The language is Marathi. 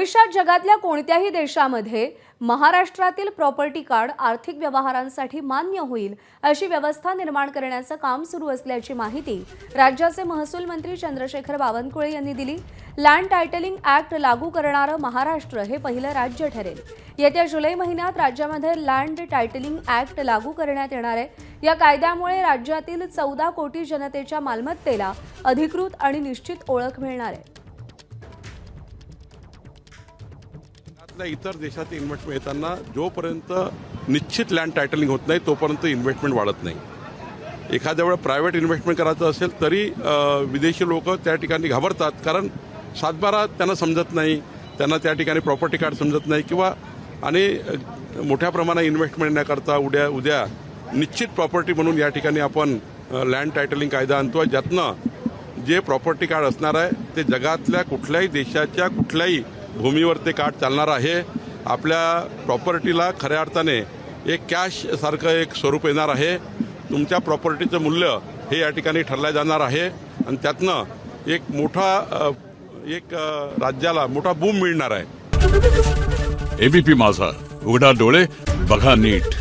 भविष्यात जगातल्या कोणत्याही देशामध्ये महाराष्ट्रातील प्रॉपर्टी कार्ड आर्थिक व्यवहारांसाठी मान्य होईल अशी व्यवस्था निर्माण करण्याचं काम सुरू असल्याची माहिती राज्याचे महसूल मंत्री चंद्रशेखर बावनकुळे यांनी दिली। लँड टायटलिंग ऍक्ट लागू करणारं महाराष्ट्र हे पहिलं राज्य ठरेल। येत्या जुलै महिन्यात राज्यामध्ये लँड टायटलिंग ऍक्ट लागू करण्यात येणार आहे। या कायद्यामुळे राज्यातील 14 कोटी जनतेच्या मालमत्तेला अधिकृत आणि निश्चित ओळख मिळणार आहे। इतर देशात इन्व्हेस्टमेंट येताना जोपर्यंत निश्चित लँड टायटलिंग होत नाही तोपर्यंत इन्व्हेस्टमेंट वाढत नाही। एखाद्या वेळा प्रायव्हेट इन्व्हेस्टमेंट करायचं असेल तरी विदेशी लोक त्या ठिकाणी घाबरतात, कारण सातबारा त्यांना समजत नाही, त्यांना त्या ठिकाणी प्रॉपर्टी कार्ड समजत नाही किंवा आणि मोठ्या प्रमाणात इन्व्हेस्टमेंट न करता उद्या निश्चित प्रॉपर्टी म्हणून या ठिकाणी आपण लँड टायटलिंग कायदा आणतो, ज्यातनं जे प्रॉपर्टी कार्ड असणार आहे ते जगातल्या कुठल्याही देशाच्या कुठल्याही भूमीवर ते कार्ड चालणार आहे। आपल्या प्रॉपर्टीला खऱ्या अर्थाने एक कॅश सारखं एक स्वरूप येणार आहे। तुमच्या प्रॉपर्टीचं मूल्य हे या ठिकाणी ठरलं जाणार आहे आणि त्यातनं एक राज्याला मोठा बूम मिळणार आहे। एबीपी माझा, उघडा डोळे बघा नीट।